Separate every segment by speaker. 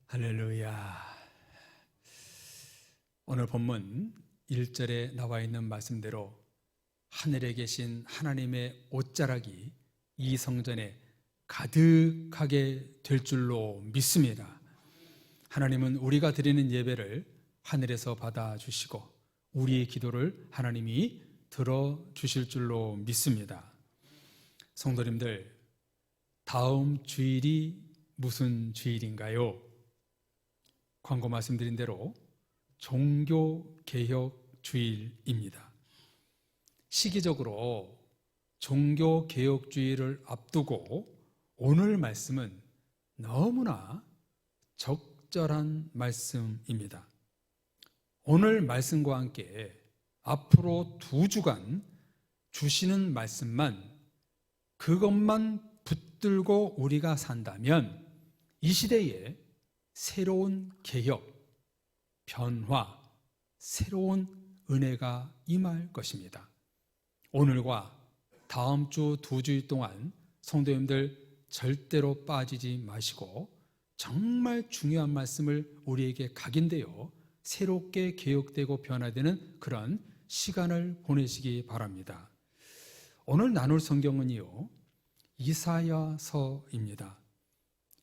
Speaker 1: 할렐루야. 오늘 본문 1절에 나와 있는 말씀대로 하늘에 계신 하나님의 옷자락이 이 성전에 가득하게 될 줄로 믿습니다. 하나님은 우리가 드리는 예배를 하늘에서 받아주시고 우리의 기도를 하나님이 들어주실 줄로 믿습니다. 성도님들, 다음 주일이 무슨 주일인가요? 광고 말씀드린 대로 종교개혁주일입니다. 시기적으로 종교개혁주일을 앞두고 오늘 말씀은 너무나 적절한 말씀입니다. 오늘 말씀과 함께 앞으로 2주간 주시는 말씀만, 그것만 붙들고 우리가 산다면 이 시대에 새로운 개혁, 변화, 새로운 은혜가 임할 것입니다. 오늘과 다음 주 2주일 동안 성도님들 절대로 빠지지 마시고 정말 중요한 말씀을 우리에게 각인되어 새롭게 개혁되고 변화되는 그런 시간을 보내시기 바랍니다. 오늘 나눌 성경은요, 이사야서입니다.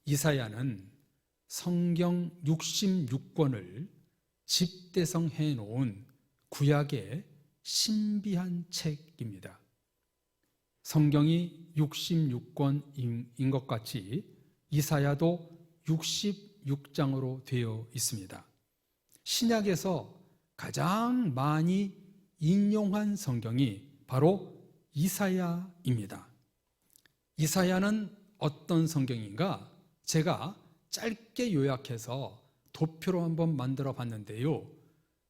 Speaker 1: 이사야는 성경 66권을 집대성해 놓은 구약의 신비한 책입니다. 성경이 66권인 것 같이 이사야도 66장으로 되어 있습니다. 신약에서 가장 많이 인용한 성경이 바로 이사야입니다. 이사야는 어떤 성경인가? 제가 짧게 요약해서 도표로 한번 만들어 봤는데요,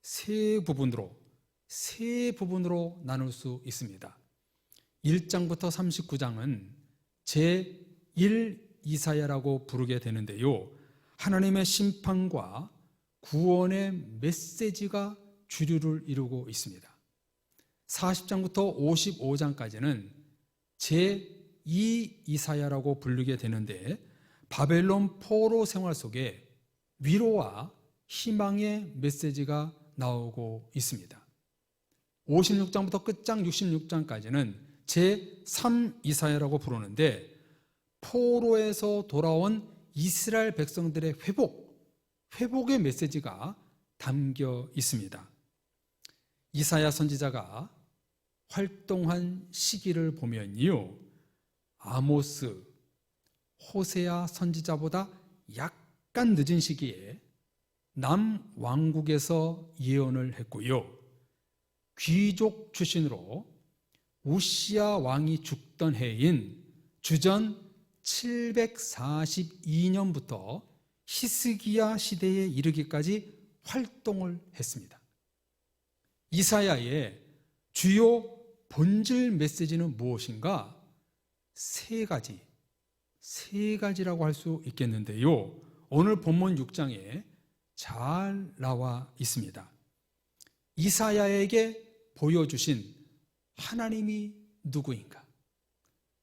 Speaker 1: 세 부분으로 나눌 수 있습니다. 1장부터 39장은 제1 이사야라고 부르게 되는데요, 하나님의 심판과 구원의 메시지가 주류를 이루고 있습니다. 40장부터 55장까지는 제2 이사야라고 부르게 되는데, 바벨론 포로 생활 속에 위로와 희망의 메시지가 나오고 있습니다. 56장부터 끝장 66장까지는 제3 이사야라고 부르는데, 포로에서 돌아온 이스라엘 백성들의 회복의 메시지가 담겨 있습니다. 이사야 선지자가 활동한 시기를 보면요, 아모스, 호세아 선지자보다 약간 늦은 시기에 남왕국에서 예언을 했고요, 귀족 출신으로 우시야 왕이 죽던 해인 주전 742년부터 히스기야 시대에 이르기까지 활동을 했습니다. 이사야의 주요 본질 메시지는 무엇인가? 세 가지라고 할 수 있겠는데요, 오늘 본문 6장에 잘 나와 있습니다. 이사야에게 보여주신 하나님이 누구인가?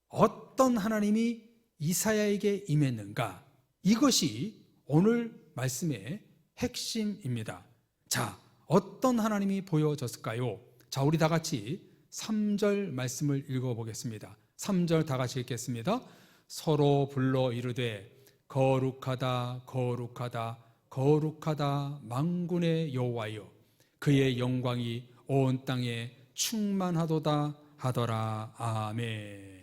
Speaker 1: 어떤 하나님이 이사야에게 임했는가? 이것이 오늘 말씀의 핵심입니다. 자, 어떤 하나님이 보여졌을까요? 자, 우리 다 같이 3절 말씀을 읽어보겠습니다. 3절 다 같이 읽겠습니다. 서로 불러 이르되 거룩하다 거룩하다 거룩하다 만군의 여호와여, 그의 영광이 온 땅에 충만하도다 하더라. 아멘.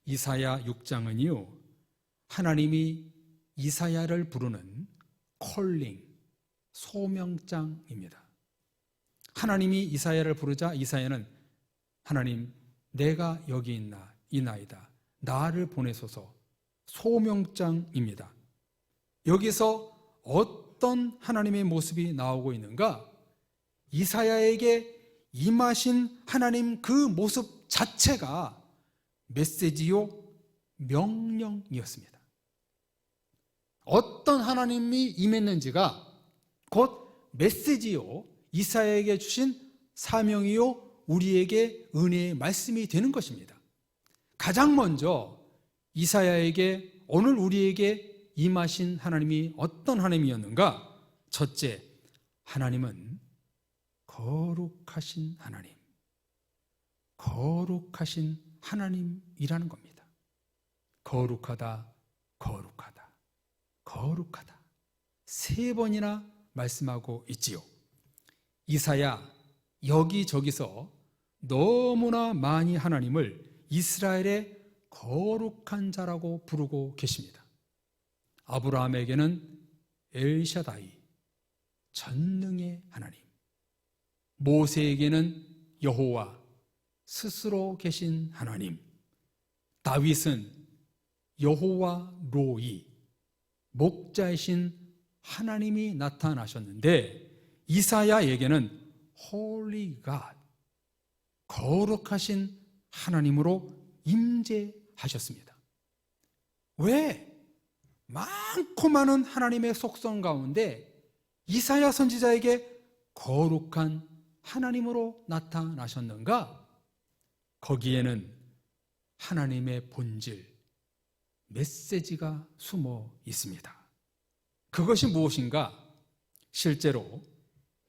Speaker 1: 이사야 6장은요, 하나님이 이사야를 부르는 콜링, 소명장입니다. 하나님이 이사야를 부르자 이사야는 하나님, 내가 여기 있나이다, 나를 보내소서, 소명장입니다. 여기서 어떤 하나님의 모습이 나오고 있는가? 이사야에게 임하신 하나님 그 모습 자체가 메시지요, 명령이었습니다. 어떤 하나님이 임했는지가 곧 메시지요, 이사야에게 주신 사명이요, 우리에게 은혜의 말씀이 되는 것입니다. 가장 먼저 이사야에게, 오늘 우리에게 임하신 하나님이 어떤 하나님이었는가? 첫째, 하나님은 거룩하신 하나님, 거룩하신 하나님이라는 겁니다. 거룩하다, 거룩하다, 거룩하다. 3번이나 말씀하고 있지요. 이사야 여기저기서 너무나 많이 하나님을 이스라엘의 거룩한 자라고 부르고 계십니다. 아브라함에게는 엘샤다이, 전능의 하나님, 모세에게는 여호와, 스스로 계신 하나님, 다윗은 여호와 로이, 목자이신 하나님이 나타나셨는데, 이사야에게는 Holy God, 거룩하신 하나님으로 임재하셨습니다. 왜? 많고 많은 하나님의 속성 가운데 이사야 선지자에게 거룩한 하나님으로 나타나셨는가? 거기에는 하나님의 본질, 메시지가 숨어 있습니다. 그것이 무엇인가? 실제로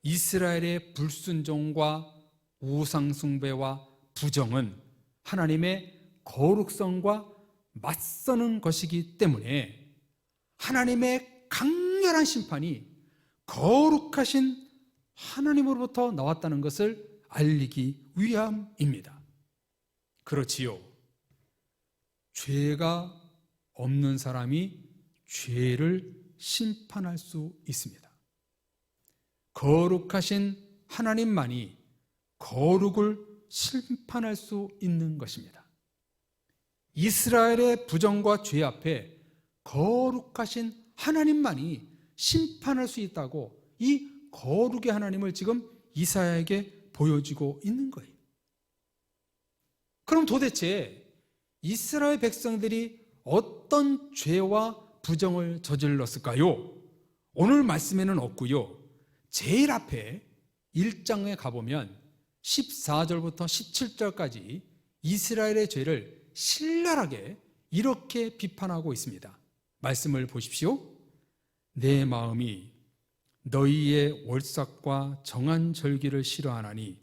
Speaker 1: 이스라엘의 불순종과 우상숭배와 부정은 하나님의 거룩성과 맞서는 것이기 때문에 하나님의 강렬한 심판이 거룩하신 하나님으로부터 나왔다는 것을 알리기 위함입니다. 그렇지요. 죄가 없는 사람이 죄를 심판할 수 있습니다. 거룩하신 하나님만이 거룩을 심판할 수 있는 것입니다. 이스라엘의 부정과 죄 앞에 거룩하신 하나님만이 심판할 수 있다고 이 거룩의 하나님을 지금 이사야에게 보여주고 있는 거예요. 그럼 도대체 이스라엘 백성들이 어떤 죄와 부정을 저질렀을까요? 오늘 말씀에는 없고요. 제일 앞에 1장에 가보면 14절부터 17절까지 이스라엘의 죄를 신랄하게 이렇게 비판하고 있습니다. 말씀을 보십시오. 내 마음이 너희의 월삭과 정한 절기를 싫어하나니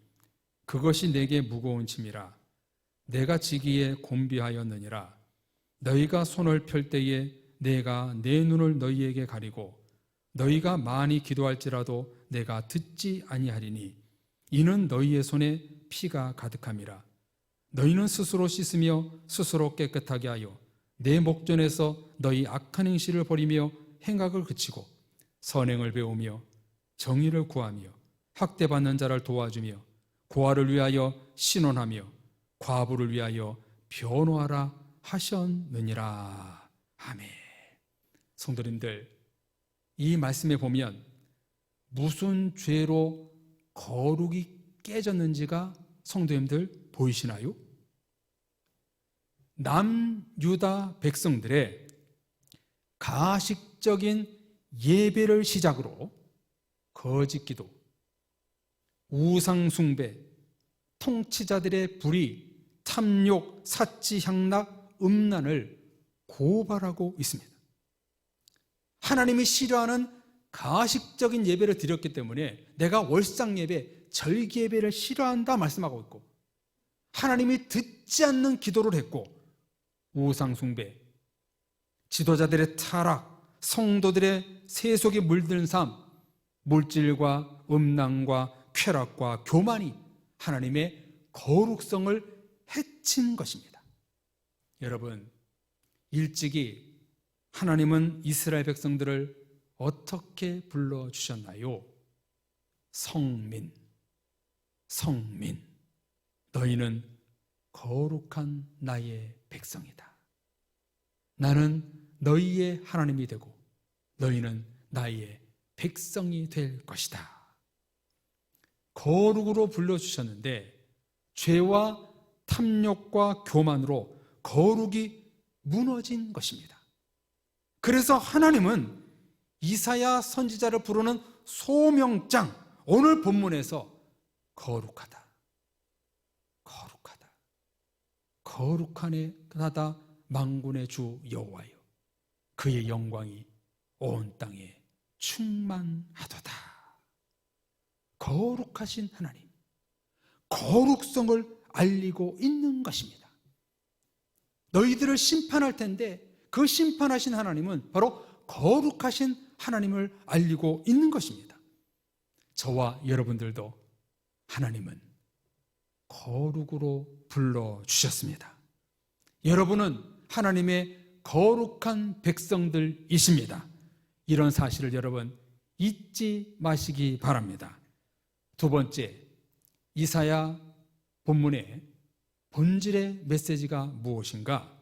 Speaker 1: 그것이 내게 무거운 짐이라. 내가 지기에 곤비하였느니라. 너희가 손을 펼 때에 내가 내 눈을 너희에게 가리고 너희가 많이 기도할지라도 내가 듣지 아니하리니 이는 너희의 손에 피가 가득함이라. 너희는 스스로 씻으며 스스로 깨끗하게 하여 내 목전에서 너희 악한 행실을 버리며 행악을 그치고 선행을 배우며 정의를 구하며 학대받는 자를 도와주며 고아를 위하여 신원하며 과부를 위하여 변호하라 하셨느니라. 아멘. 성도님들, 이 말씀에 보면 무슨 죄로 거룩이 깨졌는지가 성도님들 보이시나요? 남유다 백성들의 가식적인 예배를 시작으로 거짓기도, 우상숭배, 통치자들의 불의, 탐욕, 사치, 향락, 음란을 고발하고 있습니다. 하나님이 싫어하는 가식적인 예배를 드렸기 때문에 내가 월상 예배, 절기 예배를 싫어한다 말씀하고 있고, 하나님이 듣지 않는 기도를 했고, 우상숭배, 지도자들의 타락, 성도들의 세속에 물든 삶, 물질과 음란과 쾌락과 교만이 하나님의 거룩성을 해친 것입니다. 여러분, 일찍이 하나님은 이스라엘 백성들을 어떻게 불러주셨나요? 성민, 성민, 너희는 거룩한 나의 백성이다. 나는 너희의 하나님이 되고 너희는 나의 백성이 될 것이다. 거룩으로 불러주셨는데 죄와 탐욕과 교만으로 거룩이 무너진 것입니다. 그래서 하나님은 이사야 선지자를 부르는 소명장, 오늘 본문에서 거룩하다, 거룩하다, 거룩하다 만군의 주 여호와여, 그의 영광이 온 땅에 충만하도다. 거룩하신 하나님, 거룩성을 알리고 있는 것입니다. 너희들을 심판할 텐데 그 심판하신 하나님은 바로 거룩하신 하나님을 알리고 있는 것입니다. 저와 여러분들도 하나님은 거룩으로 불러주셨습니다. 여러분은 하나님의 거룩한 백성들이십니다. 이런 사실을 여러분 잊지 마시기 바랍니다. 두 번째, 이사야 본문의 본질의 메시지가 무엇인가?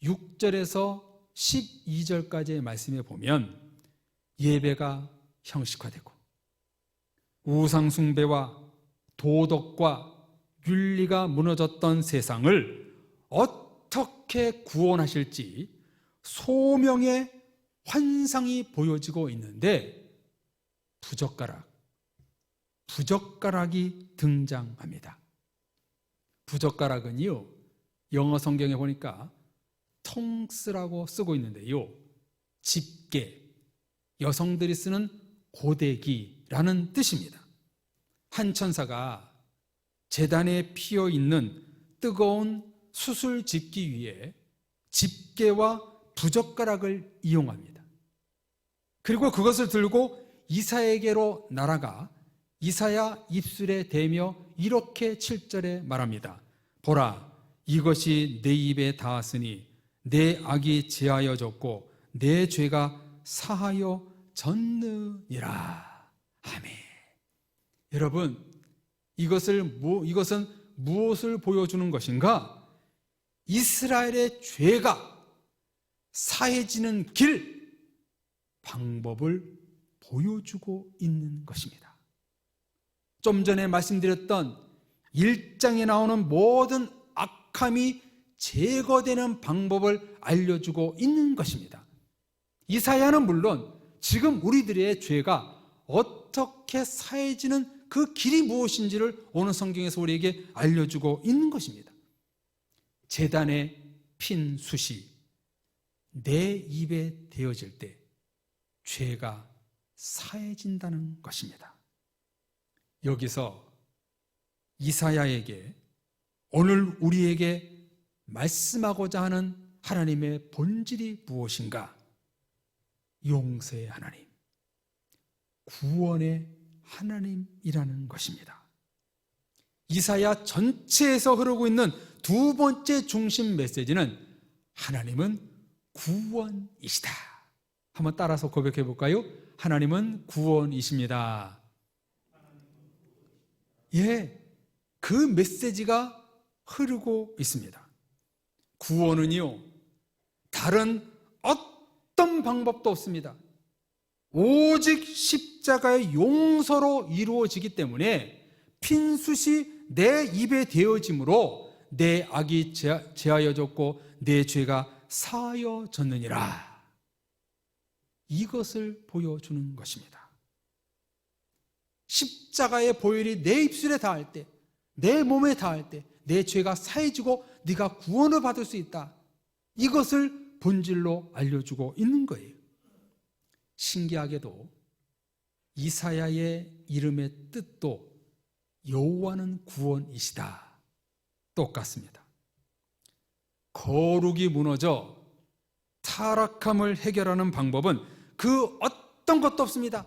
Speaker 1: 6절에서 12절까지의 말씀에 보면 예배가 형식화되고 우상 숭배와 도덕과 윤리가 무너졌던 세상을 어떻게 구원하실지 소명의 환상이 보여지고 있는데 부젓가락이 등장합니다. 부젓가락은요, 영어 성경에 보니까 tongues라고 쓰고 있는데요, 집게, 여성들이 쓰는 고데기라는 뜻입니다. 한 천사가 제단에 피어 있는 뜨거운 수술 집기 위에 집게와 부젓가락을 이용합니다. 그리고 그것을 들고 이사야에게로 날아가 이사야 입술에 대며 이렇게 7절에 말합니다. 보라, 이것이 내 입에 닿았으니 내 악이 제하여졌고 내 죄가 사하여졌느니라. 아멘. 여러분, 이것은 무엇을 보여주는 것인가? 이스라엘의 죄가 사해지는 길, 방법을 보여주고 있는 것입니다. 좀 전에 말씀드렸던 1장에 나오는 모든 악함이 제거되는 방법을 알려주고 있는 것입니다. 이사야는 물론 지금 우리들의 죄가 어떻게 사해지는 그 길이 무엇인지를 오늘 성경에서 우리에게 알려주고 있는 것입니다. 제단에 핀 숯이 내 입에 대어질 때 죄가 사해진다는 것입니다. 여기서 이사야에게 오늘 우리에게 말씀하고자 하는 하나님의 본질이 무엇인가? 용서의 하나님, 구원의 하나님이라는 것입니다. 이사야 전체에서 흐르고 있는 두 번째 중심 메시지는 하나님은 구원이시다. 한번 따라서 고백해 볼까요? 하나님은 구원이십니다. 예, 그 메시지가 흐르고 있습니다. 구원은요, 다른 어떤 방법도 없습니다. 오직 십자가의 용서로 이루어지기 때문에 핀 숯이 내 입에 대어짐으로 내 악이 제하여졌고 내 죄가 사하여졌느니라. 이것을 보여주는 것입니다. 십자가의 보혈이 내 입술에 닿을 때, 내 몸에 닿을 때 내 죄가 사해지고 네가 구원을 받을 수 있다. 이것을 본질로 알려주고 있는 거예요. 신기하게도 이사야의 이름의 뜻도 여호와는 구원이시다 똑같습니다. 거룩이 무너져 타락함을 해결하는 방법은 그 어떤 것도 없습니다.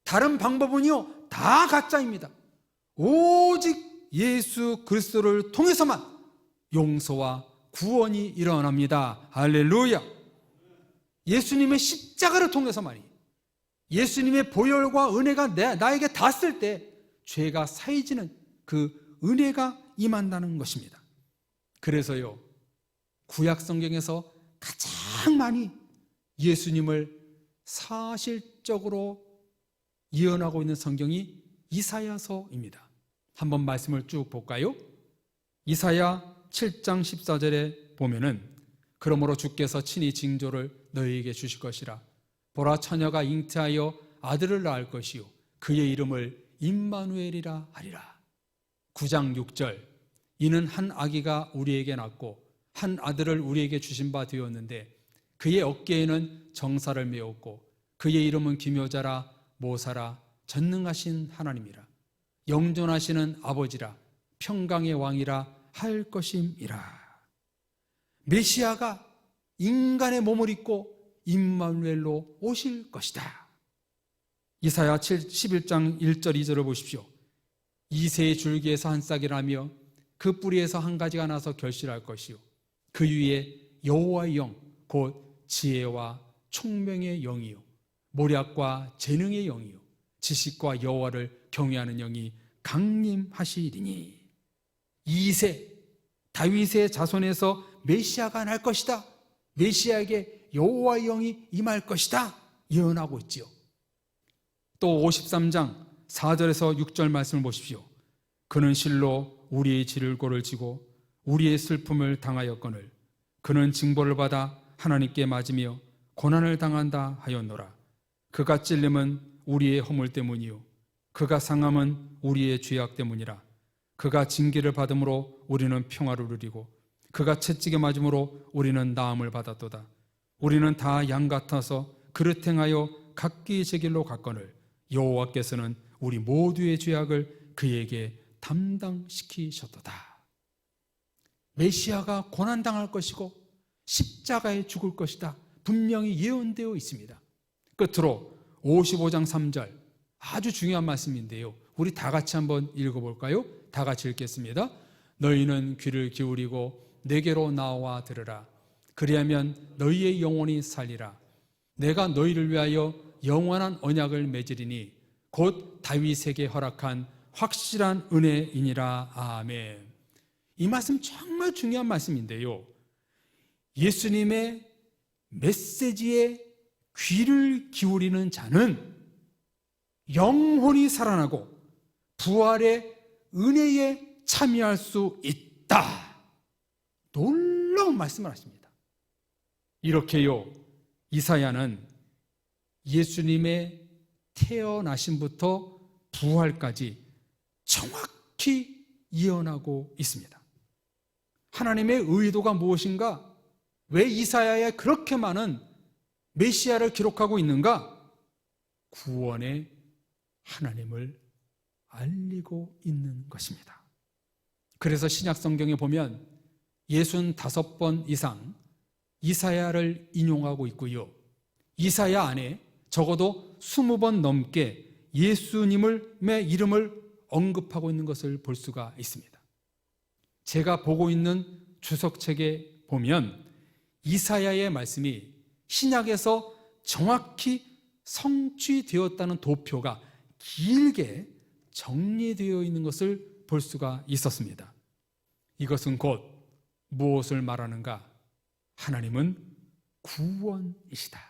Speaker 1: 다른 방법은요 다 가짜입니다. 오직 예수 그리스도를 통해서만 용서와 구원이 일어납니다. 할렐루야. 예수님의 십자가를 통해서만이, 예수님의 보혈과 은혜가 나에게 닿았을 때 죄가 사해지는 그 은혜가 임한다는 것입니다. 그래서요, 구약 성경에서 가장 많이 예수님을 사실적으로 예언하고 있는 성경이 이사야서입니다. 한번 말씀을 쭉 볼까요? 이사야 7장 14절에 보면은 그러므로 주께서 친히 징조를 너희에게 주실 것이라. 보라, 처녀가 잉태하여 아들을 낳을 것이요 그의 이름을 임마누엘이라 하리라. 9장 6절, 이는 한 아기가 우리에게 낳고 한 아들을 우리에게 주신 바 되었는데 그의 어깨에는 정사를 메었고 그의 이름은 기묘자라 모사라 전능하신 하나님이라 영존하시는 아버지라 평강의 왕이라 할 것임이라. 메시아가 인간의 몸을 입고 임마누엘로 오실 것이다. 이사야 11장 1절 2절을 보십시오. 이새의 줄기에서 한 싹이 나며 그 뿌리에서 한 가지가 나서 결실할 것이요 그 위에 여호와의 영 곧 지혜와 총명의 영이요 모략과 재능의 영이요 지식과 여호와를 경외하는 영이 강림하시리니. 이새 다윗의 자손에서 메시아가 날 것이다. 메시아에게 여호와의 영이 임할 것이다 예언하고 있지요. 또 53장 4절에서 6절 말씀을 보십시오. 그는 실로 우리의 질고를 지고 우리의 슬픔을 당하였거늘 그는 징벌을 받아 하나님께 맞으며 고난을 당한다 하였노라. 그가 찔림은 우리의 허물 때문이요 그가 상함은 우리의 죄악 때문이라. 그가 징계를 받음으로 우리는 평화를 누리고 그가 채찍에 맞음으로 우리는 나음을 받았도다. 우리는 다 양 같아서 그릇 행하여 각기 제 길로 갔거늘 여호와께서는 우리 모두의 죄악을 그에게 담당시키셨도다. 메시아가 고난당할 것이고 십자가에 죽을 것이다. 분명히 예언되어 있습니다. 끝으로 55장 3절 아주 중요한 말씀인데요. 우리 다 같이 한번 읽어볼까요? 다 같이 읽겠습니다. 너희는 귀를 기울이고 내게로 나와 들으라. 그리하면 너희의 영혼이 살리라. 내가 너희를 위하여 영원한 언약을 맺으리니 곧 다윗에게 허락한 확실한 은혜이니라. 아멘. 이 말씀 정말 중요한 말씀인데요. 예수님의 메시지에 귀를 기울이는 자는 영혼이 살아나고 부활의 은혜에 참여할 수 있다. 놀라운 말씀을 하십니다. 이렇게요, 이사야는 예수님의 태어나심부터 부활까지 정확히 예언하고 있습니다. 하나님의 의도가 무엇인가? 왜 이사야에 그렇게 많은 메시아를 기록하고 있는가? 구원의 하나님을 알리고 있는 것입니다. 그래서 신약 성경에 보면 65번 이상 이사야를 인용하고 있고요. 이사야 안에 적어도 20번 넘게 예수님의 이름을 언급하고 있는 것을 볼 수가 있습니다. 제가 보고 있는 주석책에 보면 이사야의 말씀이 신약에서 정확히 성취되었다는 도표가 길게 정리되어 있는 것을 볼 수가 있었습니다. 이것은 곧 무엇을 말하는가? 하나님은 구원이시다.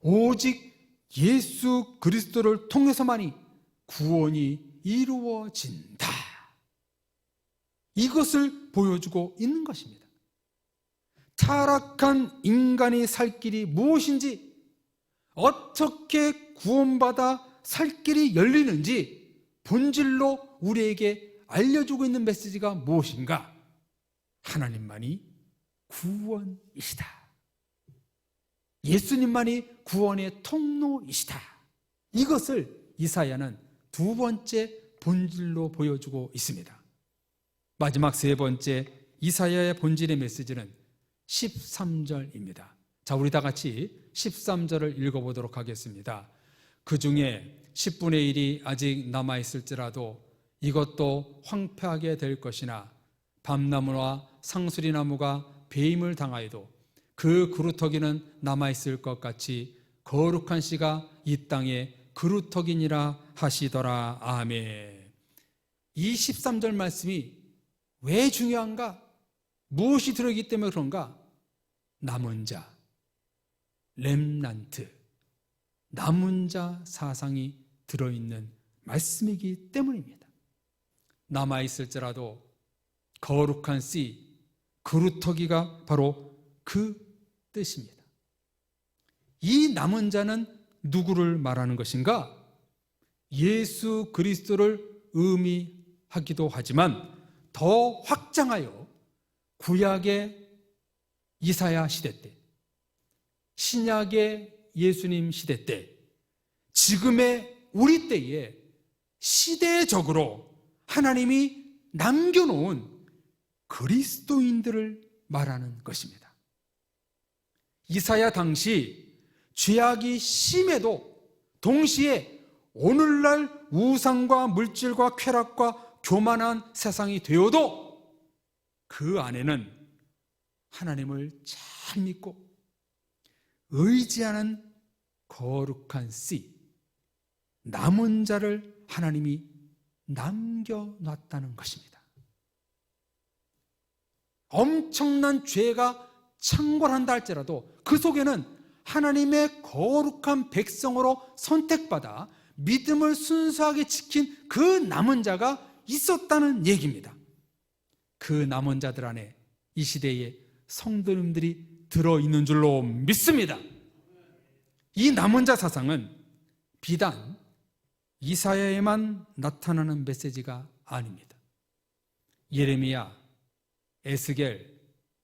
Speaker 1: 오직 예수 그리스도를 통해서만이 구원이 이루어진다. 이것을 보여주고 있는 것입니다. 타락한 인간이 살 길이 무엇인지, 어떻게 구원받아 살 길이 열리는지 본질로 우리에게 알려주고 있는 메시지가 무엇인가? 하나님만이 구원이시다. 예수님만이 구원의 통로이시다. 이것을 이사야는 두 번째 본질로 보여주고 있습니다. 마지막 세 번째 이사야의 본질의 메시지는 13절입니다. 자, 우리 다 같이 13절을 읽어보도록 하겠습니다. 그 중에 10분의 1이 아직 남아있을지라도 이것도 황폐하게 될 것이나 밤나무와 상수리나무가 배임을 당하여도 그 그루터기는 남아있을 것 같이 거룩한 씨가 이 땅에 그루터기니라 하시더라. 아멘. 이 13절 말씀이 왜 중요한가? 무엇이 들어있기 때문에 그런가? 남은 자, 렘난트, 남은 자 사상이 들어있는 말씀이기 때문입니다. 남아있을지라도 거룩한 씨, 그루터기가 바로 그 뜻입니다. 이 남은 자는 누구를 말하는 것인가? 예수 그리스도를 의미하기도 하지만 더 확장하여 구약의 이사야 시대 때, 신약의 예수님 시대 때, 지금의 우리 때에 시대적으로 하나님이 남겨놓은 그리스도인들을 말하는 것입니다. 이사야 당시 죄악이 심해도 동시에 오늘날 우상과 물질과 쾌락과 교만한 세상이 되어도 그 안에는 하나님을 잘 믿고 의지하는 거룩한 씨, 남은 자를 하나님이 남겨놨다는 것입니다. 엄청난 죄가 창궐한다 할지라도 그 속에는 하나님의 거룩한 백성으로 선택받아 믿음을 순수하게 지킨 그 남은 자가 있었다는 얘기입니다. 그 남은 자들 안에 이 시대에 성도님들이 들어있는 줄로 믿습니다. 이 남은 자 사상은 비단 이사야에만 나타나는 메시지가 아닙니다. 예레미야, 에스겔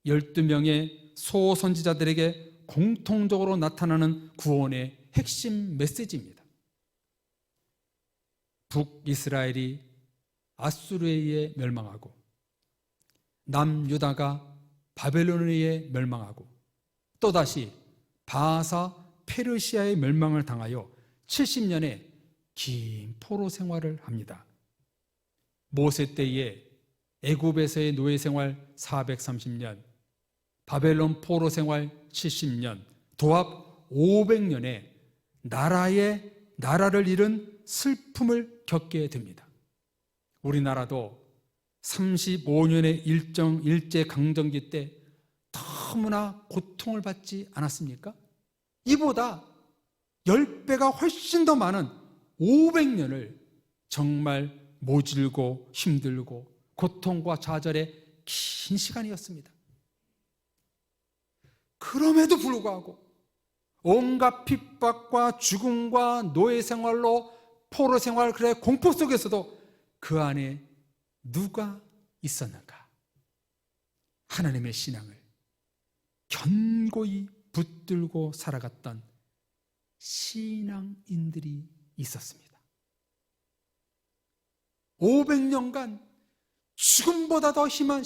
Speaker 1: 12명의 소선지자들에게 공통적으로 나타나는 구원의 핵심 메시지입니다. 북이스라엘이 아수르에 의해 멸망하고 남유다가 바벨론에 의해 멸망하고 또다시 바사 페르시아의 멸망을 당하여 70년의 긴 포로 생활을 합니다. 모세 때에 애굽에서의 노예 생활 430년, 바벨론 포로 생활 70년, 도합 500년의 나라를 잃은 슬픔을 겪게 됩니다. 우리나라도 35년의 일제강점기 때 너무나 고통을 받지 않았습니까? 이보다 10배가 훨씬 더 많은 500년을 정말 모질고 힘들고 고통과 좌절의 긴 시간이었습니다. 그럼에도 불구하고 온갖 핍박과 죽음과 노예 생활로 포로 생활, 그래 공포 속에서도 그 안에 누가 있었는가? 하나님의 신앙을 견고히 붙들고 살아갔던 신앙인들이 있었습니다. 500년간 죽음보다 더 심한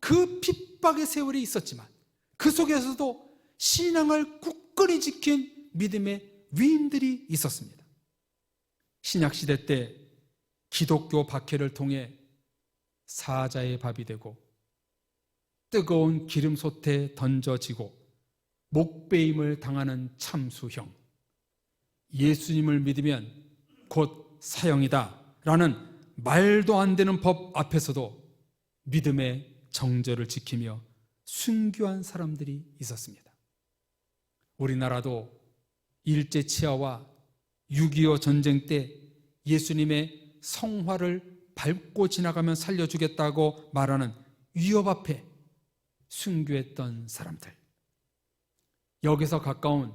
Speaker 1: 그 핍박의 세월이 있었지만 그 속에서도 신앙을 굳건히 지킨 믿음의 위인들이 있었습니다. 신약시대 때 기독교 박해를 통해 사자의 밥이 되고 뜨거운 기름솥에 던져지고 목베임을 당하는 참수형, 예수님을 믿으면 곧 사형이다 라는 말도 안 되는 법 앞에서도 믿음의 정절을 지키며 순교한 사람들이 있었습니다. 우리나라도 일제치하와 6.25 전쟁 때 예수님의 성화를 밟고 지나가면 살려주겠다고 말하는 위협 앞에 순교했던 사람들, 여기서 가까운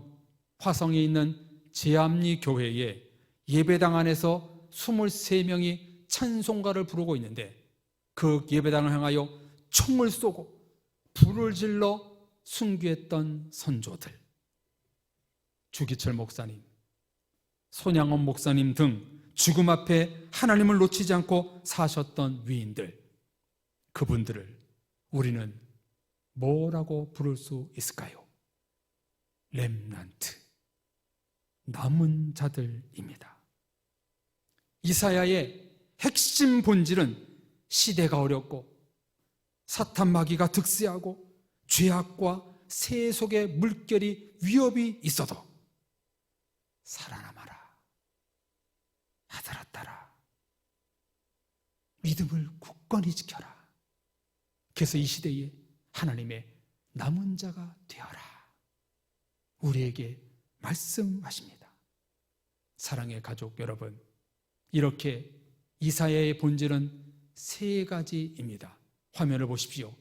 Speaker 1: 화성에 있는 제암리 교회에 예배당 안에서 23명이 찬송가를 부르고 있는데 그 예배당을 향하여 총을 쏘고 불을 질러 순교했던 선조들, 주기철 목사님, 손양원 목사님 등 죽음 앞에 하나님을 놓치지 않고 사셨던 위인들, 그분들을 우리는 뭐라고 부를 수 있을까요? 렘넌트, 남은 자들입니다. 이사야의 핵심 본질은 시대가 어렵고 사탄 마귀가 득세하고 죄악과 세속의 물결이 위협이 있어도 살아남아라, 아들아 딸아, 믿음을 굳건히 지켜라. 그래서 이 시대에 하나님의 남은 자가 되어라, 우리에게 말씀하십니다. 사랑의 가족 여러분, 이렇게 이사야의 본질은 세 가지입니다. 화면을 보십시오.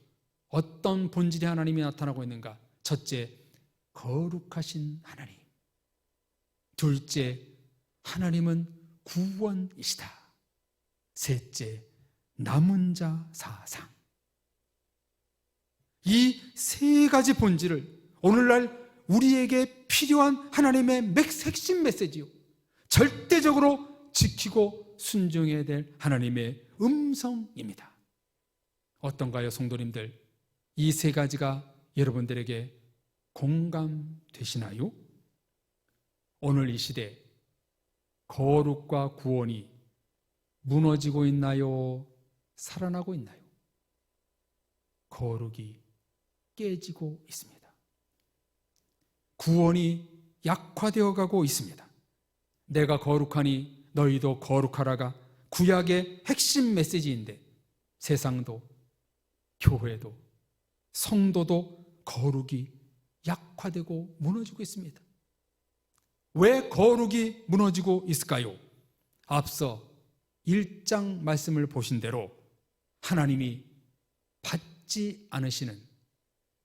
Speaker 1: 어떤 본질의 하나님이 나타나고 있는가? 첫째, 거룩하신 하나님. 둘째, 하나님은 구원이시다. 셋째, 남은 자 사상. 이 세 가지 본질을 오늘날 우리에게 필요한 하나님의 핵심 메시지요, 절대적으로 지키고 순종해야 될 하나님의 음성입니다. 어떤가요, 성도님들? 이 세 가지가 여러분들에게 공감되시나요? 오늘 이 시대 거룩과 구원이 무너지고 있나요? 살아나고 있나요? 거룩이 깨지고 있습니다. 구원이 약화되어 가고 있습니다. 내가 거룩하니 너희도 거룩하라가 구약의 핵심 메시지인데, 세상도 교회도 성도도 거룩이 약화되고 무너지고 있습니다. 왜 거룩이 무너지고 있을까요? 앞서 1장 말씀을 보신 대로 하나님이 받지 않으시는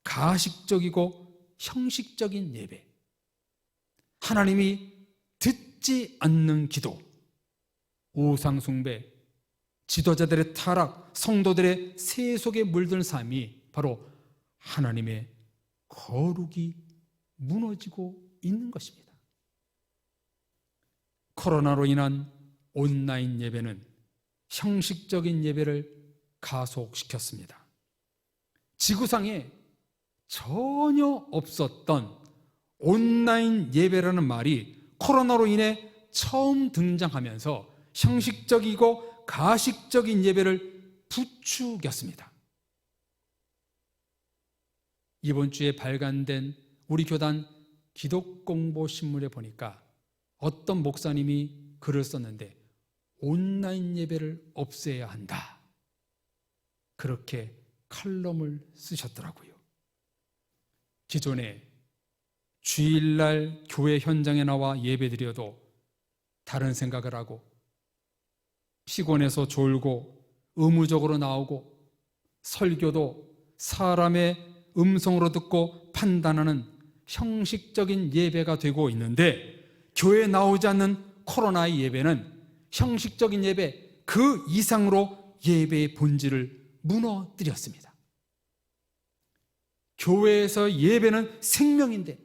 Speaker 1: 가식적이고 형식적인 예배, 하나님이 듣지 않는 기도, 우상숭배, 지도자들의 타락, 성도들의 세속에 물든 삶이 바로 하나님의 거룩이 무너지고 있는 것입니다. 코로나로 인한 온라인 예배는 형식적인 예배를 가속시켰습니다. 지구상에 전혀 없었던 온라인 예배라는 말이 코로나로 인해 처음 등장하면서 형식적이고 가식적인 예배를 부추겼습니다. 이번 주에 발간된 우리 교단 기독공보신문에 보니까 어떤 목사님이 글을 썼는데, 온라인 예배를 없애야 한다, 그렇게 칼럼을 쓰셨더라고요. 기존에 주일날 교회 현장에 나와 예배드려도 다른 생각을 하고, 피곤해서 졸고 의무적으로 나오고, 설교도 사람의 음성으로 듣고 판단하는 형식적인 예배가 되고 있는데, 교회에 나오지 않는 코로나의 예배는 형식적인 예배 그 이상으로 예배의 본질을 무너뜨렸습니다. 교회에서 예배는 생명인데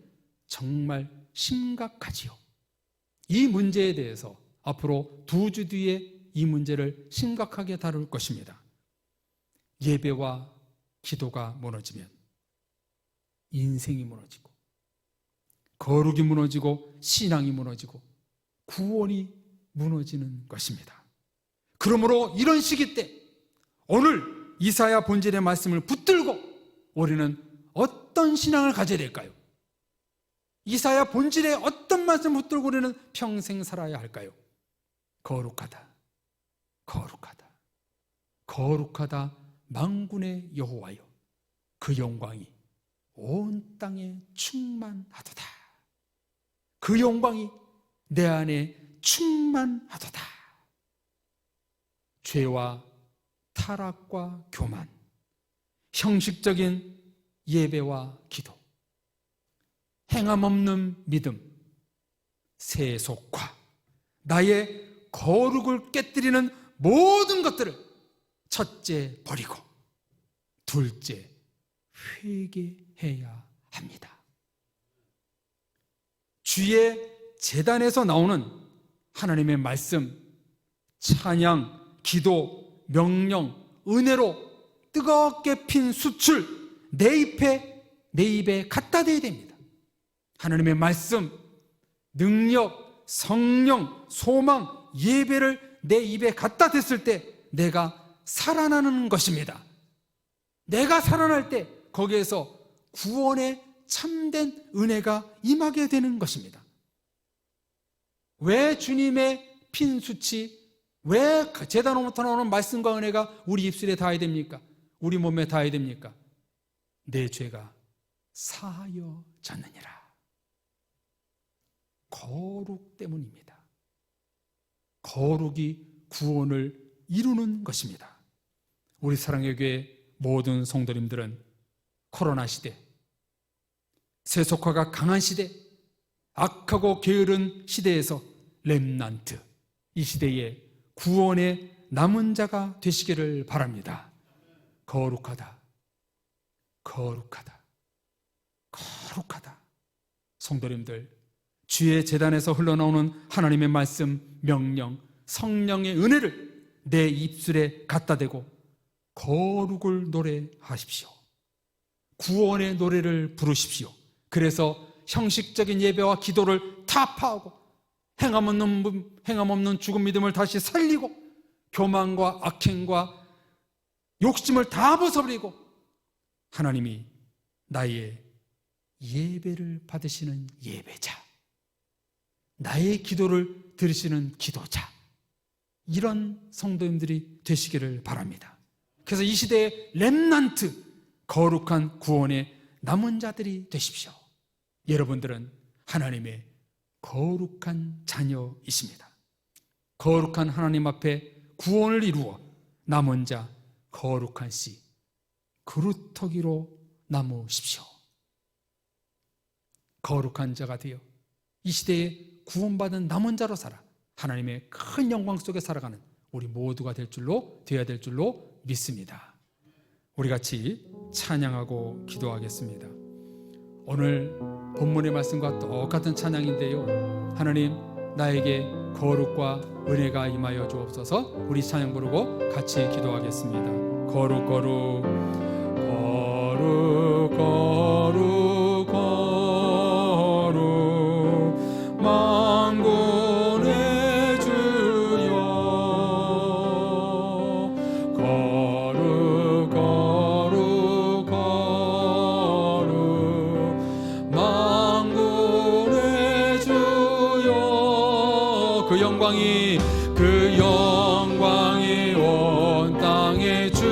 Speaker 1: 정말 심각하지요. 이 문제에 대해서 앞으로 2주 뒤에 이 문제를 심각하게 다룰 것입니다. 예배와 기도가 무너지면 인생이 무너지고, 거룩이 무너지고, 신앙이 무너지고, 구원이 무너지는 것입니다. 그러므로 이런 시기 때 오늘 이사야 본질의 말씀을 붙들고 우리는 어떤 신앙을 가져야 될까요? 이사야 본질의 어떤 말씀을 붙들고 우리는 평생 살아야 할까요? 거룩하다, 거룩하다, 거룩하다 만군의 여호와여, 그 영광이 온 땅에 충만하도다. 그 영광이 내 안에 충만하도다. 죄와 타락과 교만, 형식적인 예배와 기도, 행함 없는 믿음, 세속화, 나의 거룩을 깨뜨리는 모든 것들을 첫째 버리고 둘째 회개해야 합니다. 주의 제단에서 나오는 하나님의 말씀, 찬양, 기도, 명령, 은혜로 뜨겁게 핀 숯을 내 입에 갖다 대야 됩니다. 하나님의 말씀, 능력, 성령, 소망, 예배를 내 입에 갖다 댔을 때 내가 살아나는 것입니다. 내가 살아날 때 거기에서 구원의 참된 은혜가 임하게 되는 것입니다. 왜 주님의 핀 숯이, 왜 제단으로부터 나오는 말씀과 은혜가 우리 입술에 닿아야 됩니까? 우리 몸에 닿아야 됩니까? 내 죄가 사하여졌느니라. 거룩 때문입니다. 거룩이 구원을 이루는 것입니다. 우리 사랑의 교회 모든 성도님들은 코로나 시대, 세속화가 강한 시대, 악하고 게으른 시대에서 렘넌트, 이 시대에 구원의 남은 자가 되시기를 바랍니다. 거룩하다, 거룩하다. 거룩하다. 성도님들, 주의 제단에서 흘러나오는 하나님의 말씀, 명령, 성령의 은혜를 내 입술에 갖다 대고 거룩을 노래하십시오. 구원의 노래를 부르십시오. 그래서 형식적인 예배와 기도를 타파하고 행함 없는 죽은 믿음을 다시 살리고 교만과 악행과 욕심을 다 벗어버리고 하나님이 나의 예배를 받으시는 예배자, 나의 기도를 들으시는 기도자, 이런 성도님들이 되시기를 바랍니다. 그래서 이 시대의 렘넌트, 거룩한 구원의 남은 자들이 되십시오. 여러분들은 하나님의 거룩한 자녀이십니다. 거룩한 하나님 앞에 구원을 이루어 남은 자, 거룩한 씨, 그루터기로 남으십시오. 거룩한 자가 되어 이 시대에 구원받은 남은 자로 살아 하나님의 큰 영광 속에 살아가는 우리 모두가 되어야 될 줄로 믿습니다. 우리 같이 찬양하고 기도하겠습니다. 오늘 본문의 말씀과 똑같은 찬양인데요, 하나님 나에게 거룩과 은혜가 임하여 주옵소서. 우리 찬양 부르고 같이 기도하겠습니다. 거룩 거룩 거룩 거룩 거룩 만군의 주여 거룩 거룩 거룩 만군의 주여 그 영광이 온 땅에 충만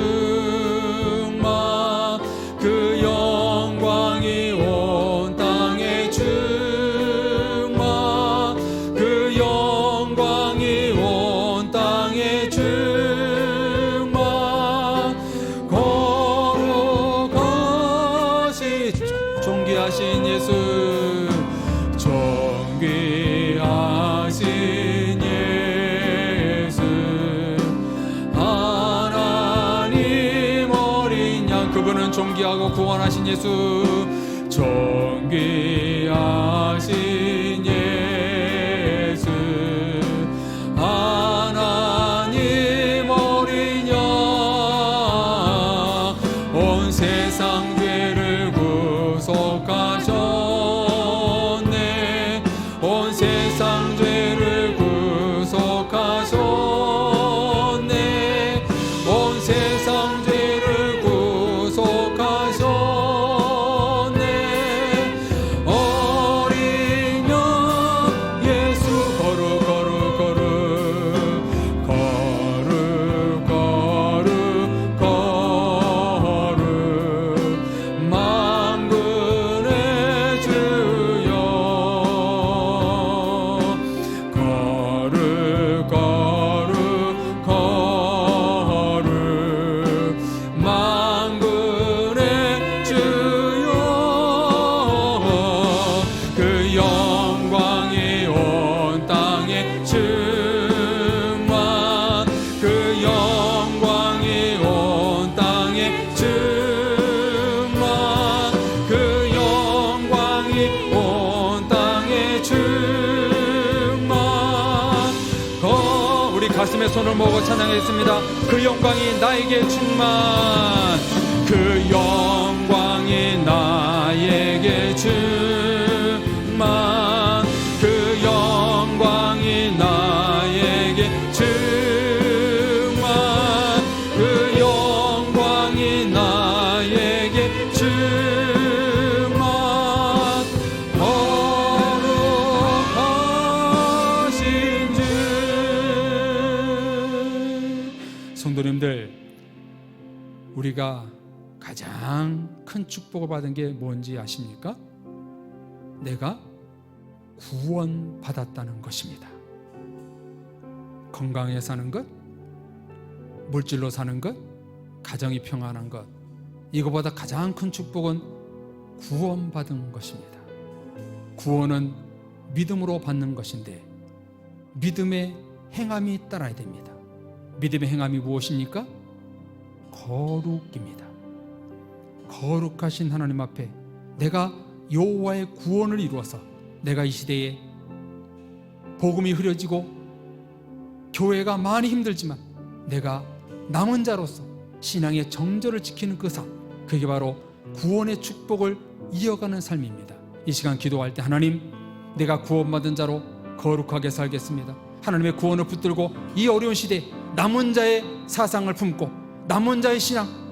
Speaker 1: 그 영광이 온 땅에 충만 그 영광이 온 땅에 충만 거룩하시 존귀하신 예수 존귀하신 예수 하나님 어린 양 그분은 존귀하고 구원하신 예수 존귀하신 예수 하나님 어린 양 온 세상 죄를 구속하셨네 온 세상 죄를 구속하셨네 온 세상 죄를 구속하셨네 어린 양 예수 거룩 거룩 거룩 거룩 거룩 거룩 만군의 주여 거룩 거룩 거룩 만군의 주여 그 영광이 온 땅에 충만 그 영광이 온 땅에 충만 그 영광이 온 땅에 충만 우리 가슴에 손을 모으고 찬양했습니다. 그 영광이 나에게 충만 그 영광이 나에게 충만 그 영광이 나에게 충만 그 영광이 나에게 충만 거룩하신 주 성도님들 우리가 가장 큰 축복을 받은 게 뭔지 아십니까? 내가 구원받았다는 것입니다. 건강하게 사는 것, 물질로 사는 것, 가정이 평안한 것, 이거보다 가장 큰 축복은 구원받은 것입니다. 구원은 믿음으로 받는 것인데 믿음의 행함이 따라야 됩니다. 믿음의 행함이 무엇입니까? 거룩입니다. 거룩하신 하나님 앞에 내가 여호와의 구원을 이루어서 내가 이 시대에 복음이 흐려지고 교회가 많이 힘들지만 내가 남은 자로서 신앙의 정절을 지키는 그 삶, 그게 바로 구원의 축복을 이어가는 삶입니다. 이 시간 기도할 때 하나님, 내가 구원받은 자로 거룩하게 살겠습니다. 하나님의 구원을 붙들고 이 어려운 시대에 남은 자의 사상을 품고 남은 자의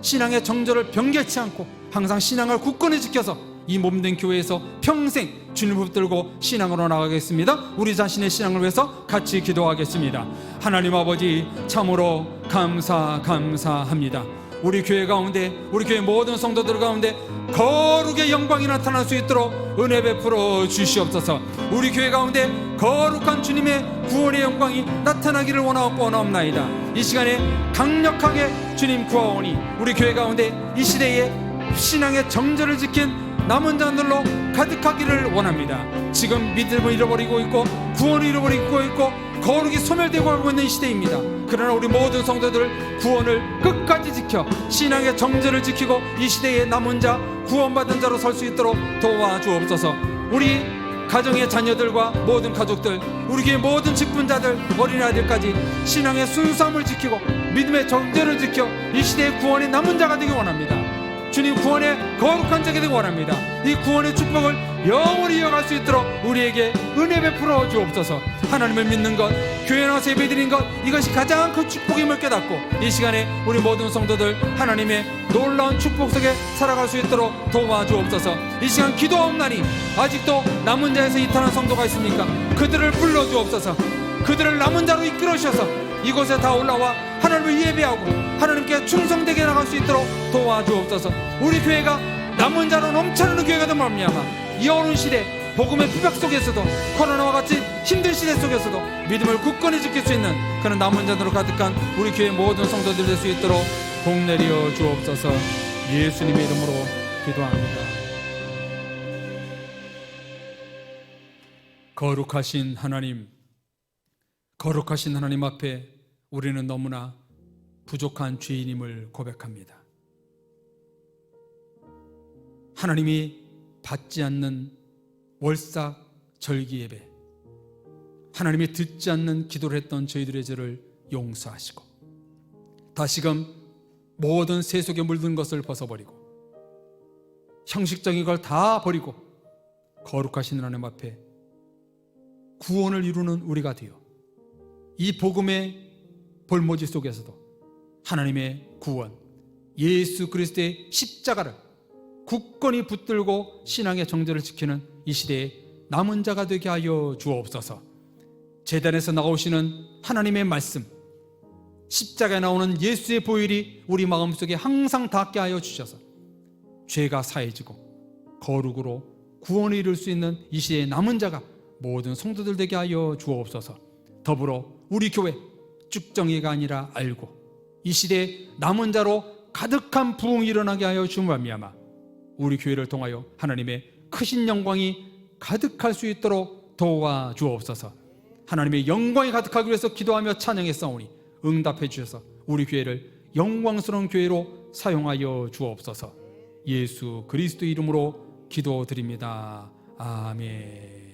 Speaker 1: 신앙의 정절을 변개치 않고 항상 신앙을 굳건히 지켜서 이 몸된 교회에서 평생 주님을 붙들고 신앙으로 나가겠습니다. 우리 자신의 신앙을 위해서 같이 기도하겠습니다. 하나님 아버지, 참으로 감사합니다. 우리 교회 가운데, 우리 교회 모든 성도들 가운데 거룩의 영광이 나타날 수 있도록 은혜 베풀어 주시옵소서. 우리 교회 가운데 거룩한 주님의 구원의 영광이 나타나기를 원하옵나이다. 이 시간에 강력하게 주님 구하오니 우리 교회 가운데 이 시대에 신앙의 정절을 지킨 남은 자들로 가득하기를 원합니다. 지금 믿음을 잃어버리고 있고 구원을 잃어버리고 있고 거룩이 소멸되고 가고 있는 이 시대입니다. 그러나 우리 모든 성도들 구원을 끝까지 지켜 신앙의 정절을 지키고 이 시대의 남은 자, 구원받은 자로 설 수 있도록 도와주옵소서. 우리 가정의 자녀들과 모든 가족들, 우리 교회 모든 직분자들, 어린아이들까지 신앙의 순수함을 지키고 믿음의 정절을 지켜 이 시대의 구원의 남은 자가 되기 원합니다. 주님 구원의 거룩한 자가 되기 원합니다. 이 구원의 축복을 영원히 이어갈 수 있도록 우리에게 은혜 베풀어 주옵소서. 하나님을 믿는 것, 교회 나와서 예배드리는 것, 이것이 가장 큰 축복임을 깨닫고 이 시간에 우리 모든 성도들 하나님의 놀라운 축복 속에 살아갈 수 있도록 도와주옵소서. 이 시간 기도하옵나니 아직도 남은 자에서 이탈한 성도가 있습니까? 그들을 불러주옵소서. 그들을 남은 자로 이끌어 주셔서 이곳에 다 올라와 하나님을 예배하고 하나님께 충성되게 나갈 수 있도록 도와주옵소서. 우리 교회가 남은 자로 넘쳐나는 교회가 될 말미암아 이 어려운 시대 복음의 피박 속에서도 코로나와 같이 힘든 시대 속에서도 믿음을 굳건히 지킬 수 있는 그런 남은 자들로 가득한 우리 교회 모든 성도들 될 수 있도록 복 내려 주옵소서. 예수님의 이름으로 기도합니다. 거룩하신 하나님, 거룩하신 하나님 앞에 우리는 너무나 부족한 죄인임을 고백합니다. 하나님이 받지 않는 월삭 절기 예배, 하나님이 듣지 않는 기도를 했던 저희들의 죄를 용서하시고 다시금 모든 세속에 물든 것을 벗어버리고 형식적인 걸 다 버리고 거룩하신 하나님 앞에 구원을 이루는 우리가 되어 이 복음의 볼모지 속에서도 하나님의 구원, 예수 그리스도의 십자가를 굳건히 붙들고 신앙의 정절을 지키는 이 시대에 남은 자가 되게 하여 주옵소서. 제단에서 나오시는 하나님의 말씀, 십자가에 나오는 예수의 보혈이 우리 마음속에 항상 닿게 하여 주셔서 죄가 사해지고 거룩으로 구원을 이룰 수 있는 이 시대의 남은 자가 모든 성도들 되게 하여 주옵소서. 더불어 우리 교회 쭉정이가 아니라 알고 이 시대에 남은 자로 가득한 부흥이 일어나게 하여 주옵소서. 우리 교회를 통하여 하나님의 크신 영광이 가득할 수 있도록 도와주옵소서. 하나님의 영광이 가득하기 위해서 기도하며 찬양했사오니 응답해 주셔서 우리 교회를 영광스러운 교회로 사용하여 주옵소서. 예수 그리스도 이름으로 기도드립니다. 아멘.